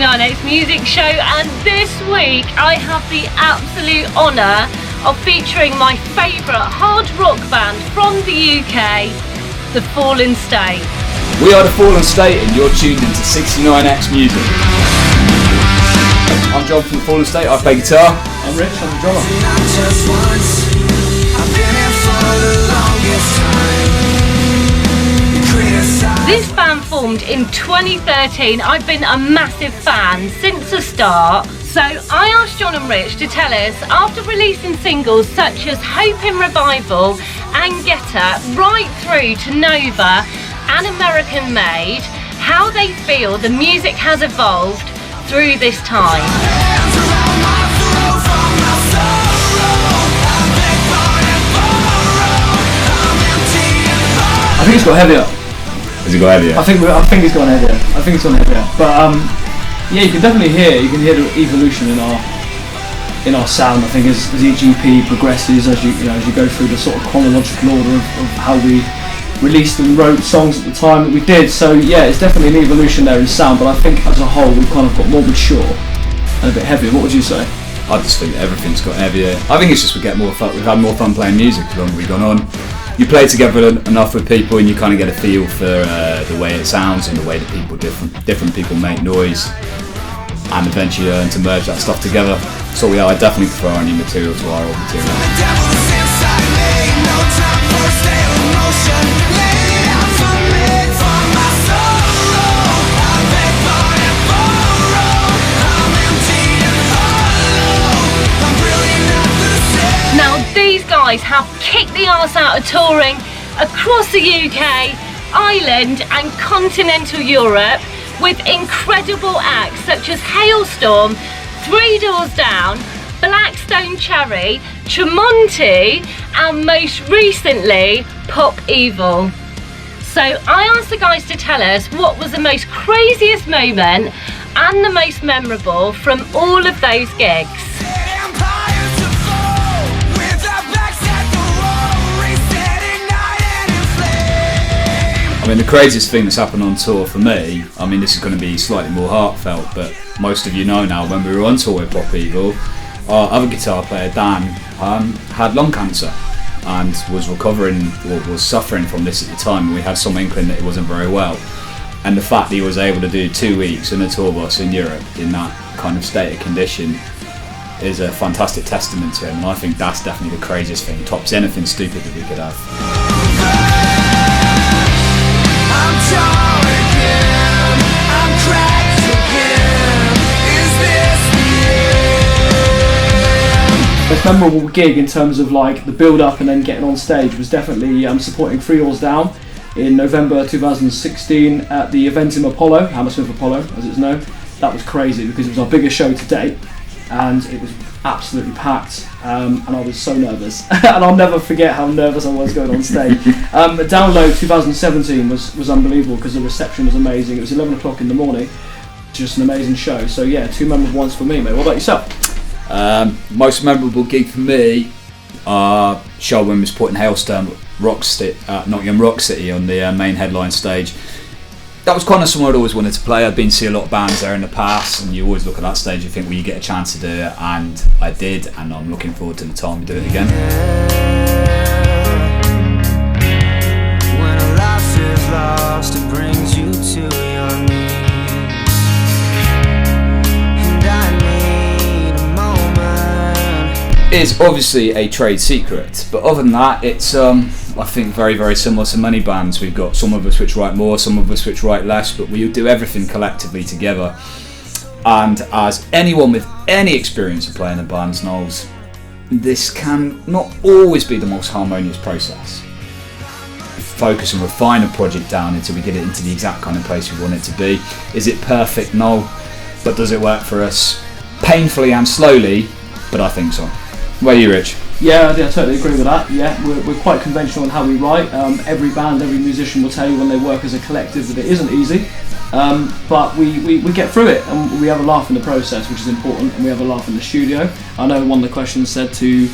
SIXTYNINEX music show, and this week I have the absolute honour of featuring my favourite hard rock band from the UK, The Fallen State. We are The Fallen State and you're tuned into SIXTYNINEX music. I'm Jon from The Fallen State, I play guitar. I'm Rich, I'm the drummer. This band formed in 2013. I've been a massive fan since the start. So I asked Jon and Rich to tell us, after releasing singles such as Hope in Revival and Getter, right through to Nova and American Made, how they feel the music has evolved through this time. I think it's got heavier. Has it got heavier? I think it's gone heavier. But yeah, you can definitely hear the evolution in our sound. I think as each EP progresses, as you go through the sort of chronological order of how we released and wrote songs at the time that we did. So yeah, it's definitely an evolution there in sound. But I think as a whole, we've kind of got more mature and a bit heavier. What would you say? I just think everything's got heavier. I think it's just we get more fun. We've had more fun playing music the longer we've gone on. You play together enough with people and you kind of get a feel for the way it sounds and the way that different people make noise, and eventually learn to merge that stuff together. So I definitely prefer our new material to our old material. Now these guys have kicked the arse out of touring across the UK, Ireland and continental Europe with incredible acts such as Hailstorm, Three Doors Down, Blackstone Cherry, Tremonti and most recently Pop Evil. So I asked the guys to tell us what was the most craziest moment and the most memorable from all of those gigs. I mean, the craziest thing that's happened on tour for me, I mean, this is going to be slightly more heartfelt, but most of you know now, when we were on tour with Pop Evil, our other guitar player, Dan, had lung cancer and was suffering from this at the time, and we had some inkling that he wasn't very well. And the fact that he was able to do 2 weeks in a tour bus in Europe in that kind of state of condition is a fantastic testament to him, and I think that's definitely the craziest thing, tops anything stupid that we could have. Most memorable gig in terms of like the build up and then getting on stage was definitely supporting Three Doors Down in November 2016 at the event in Apollo, Hammersmith Apollo as it's known. That was crazy because it was our biggest show to date and it was absolutely packed, and I was so nervous and I'll never forget how nervous I was going on stage. Download 2017 was unbelievable because the reception was amazing. It was 11 o'clock in the morning, just an amazing show. So yeah, 2 memorable ones for me, mate. What about yourself? Most memorable gig for me, show when we was putting Hailstorm at Nottingham Rock City on the main headline stage. That was kind of somewhere I'd always wanted to play. I'd been to see a lot of bands there in the past, and you always look at that stage and think, will you get a chance to do it? And I did, and I'm looking forward to the time we do it again. When a life is lost, it brings you to your knees. And I need a moment. It's obviously a trade secret, but other than that, it's I think very, very similar to many bands. We've got some of us which write more, some of us which write less, but we do everything collectively together. And as anyone with any experience of playing in bands knows, this can not always be the most harmonious process. We focus and refine a project down until we get it into the exact kind of place we want it to be. Is it perfect? No. But does it work for us? Painfully and slowly, but I think so. Where are you, Rich? Yeah, I totally agree with that. Yeah, we're quite conventional in how we write. Every band, every musician will tell you when they work as a collective that it isn't easy, but we get through it and we have a laugh in the process, which is important, and we have a laugh in the studio. I know one of the questions said to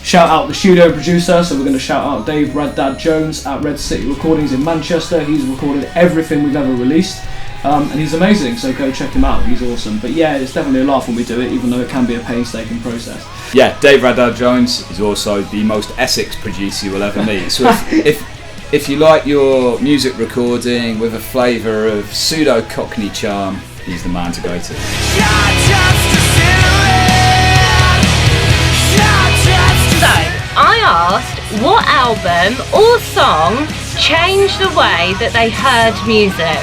shout out the studio producer, so we're going to shout out Dave Rad Dad Jones at Red City Recordings in Manchester. He's recorded everything we've ever released. And he's amazing, so go check him out, he's awesome. But yeah, it's definitely a laugh when we do it, even though it can be a painstaking process. Yeah, Dave Radar Jones is also the most Essex producer you will ever meet. So if you like your music recording with a flavour of pseudo Cockney charm, he's the man to go to. So, I asked what album or song changed the way that they heard music.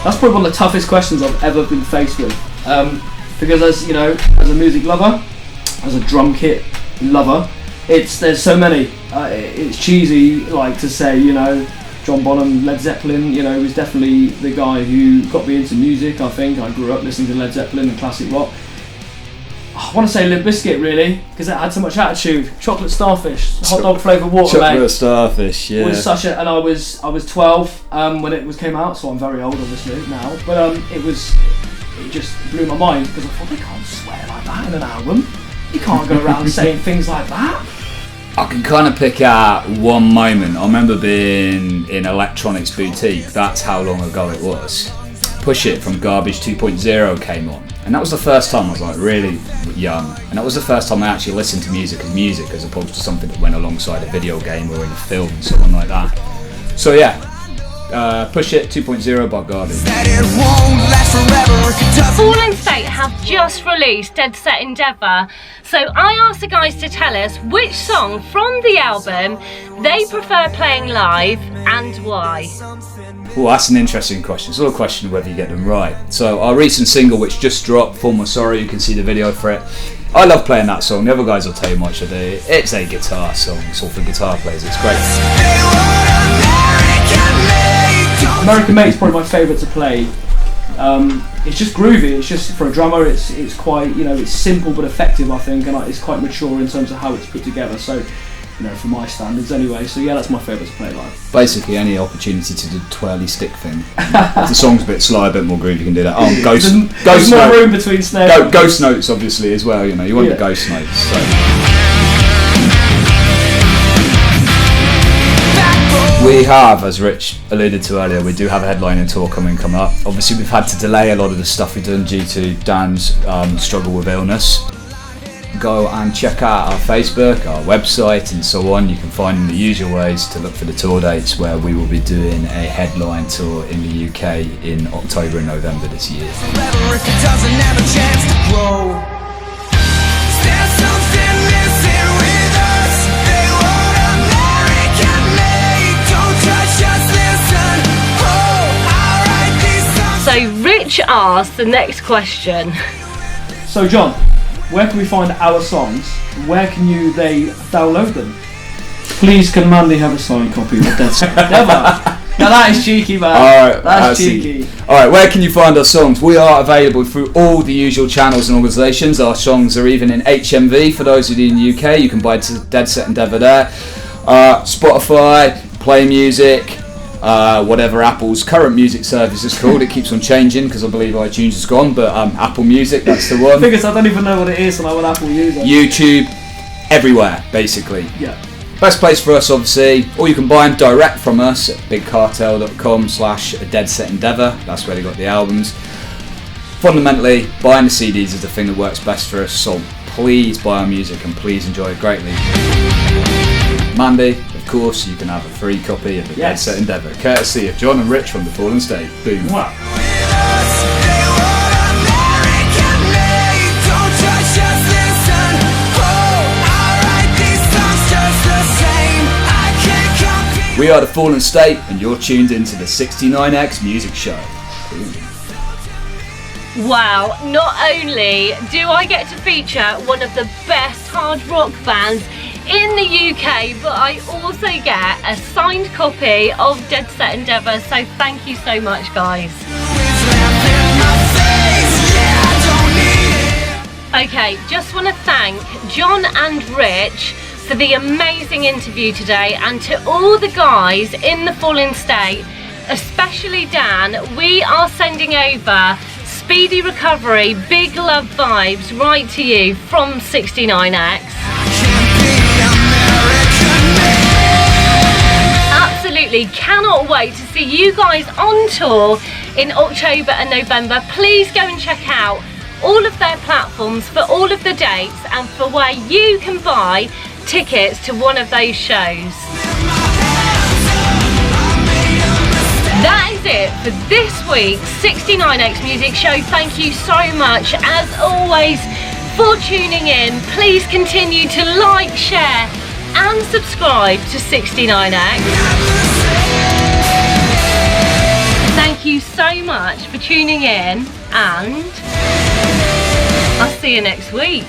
That's probably one of the toughest questions I've ever been faced with. Because as a music lover, as a drum kit lover, there's so many. It's cheesy, like to say, John Bonham, Led Zeppelin, was definitely the guy who got me into music. I think I grew up listening to Led Zeppelin and classic rock. I want to say Limp Bizkit, really, because it had so much attitude. Chocolate Starfish, hot dog flavoured water, mate. Chocolate Starfish, yeah. Was such a, and I was 12 when it came out, so I'm very old, obviously now. But it just blew my mind because I thought they can't swear like that in an album. You can't go around saying things like that. I can kind of pick out one moment. I remember being in Electronics Boutique. That's how long ago it was. Push It from Garbage 2.0 came on. And that was the first time I was like really young, and that was the first time I actually listened to music as opposed to something that went alongside a video game or in a film and something like that. So yeah, Push It 2.0 by Garbage. Fallen State have just released Dead Set Endeavour, so I asked the guys to tell us which song from the album they prefer playing live and why. Well, that's an interesting question. It's all a question of whether you get them right. So our recent single, which just dropped, For My Sorrow, you can see the video for it. I love playing that song. The other guys will tell you much of it. It's a guitar song. It's all for guitar players. It's great. American Mate is probably my favourite to play. It's just groovy. It's just, for a drummer, it's quite, it's simple but effective, I think, and it's quite mature in terms of how it's put together. So, for my standards anyway. So yeah, that's my favourite to play live. Basically, any opportunity to do the twirly stick thing. If the song's a bit slow, a bit more groovy, you can do that. Oh, ghost there's more note. room between snares. Ghost notes, obviously, as well. You want the ghost notes. So. We have, as Rich alluded to earlier, we do have a headlining tour coming up. Obviously, we've had to delay a lot of the stuff we've done due to Dan's struggle with illness. Go and check out our Facebook, our website and so on. You can find in the usual ways to look for the tour dates where we will be doing a headline tour in the UK in October and November this year. So Rich asked the next question. So John, where can we find our songs? Where can they download them? Please, can Mandy have a signed copy of Dead Set Endeavour? Now that is cheeky, man. Alright, that's cheeky. Alright, where can you find our songs? We are available through all the usual channels and organisations. Our songs are even in HMV for those of you in the UK. You can buy Dead Set Endeavour there. Spotify, Play Music, whatever Apple's current music service is called. It keeps on changing because I believe iTunes is gone, but Apple Music, that's the one. The thing is, I don't even know what it is and I will Apple use it. YouTube, everywhere, basically. Yeah. Best place for us, obviously, or you can buy them direct from us at bigcartel.com/Dead Set Endeavour. That's where they got the albums. Fundamentally, buying the CDs is the thing that works best for us, so please buy our music and please enjoy it greatly. Mandy, of course, you can have a free copy of the Dead Set Endeavour, courtesy of Jon and Rich from the Fallen State. Boom. Wow. We are the Fallen State, and you're tuned into the 69X Music Show. Wow, not only do I get to feature one of the best hard rock bands in the UK, but I also get a signed copy of Dead Set Endeavour, so thank you so much, guys. Okay, just want to thank Jon and Rich for the amazing interview today, and to all the guys in the Fallen State, especially Dan. We are sending over speedy recovery, big love vibes right to you from 69X. Absolutely cannot wait to see you guys on tour in October and November. Please go and check out all of their platforms for all of the dates and for where you can buy tickets to one of those shows. That is it for this week's 69X Music Show. Thank you so much, as always, for tuning in. Please continue to like, share and subscribe to 69X. Thank you so much for tuning in, and I'll see you next week.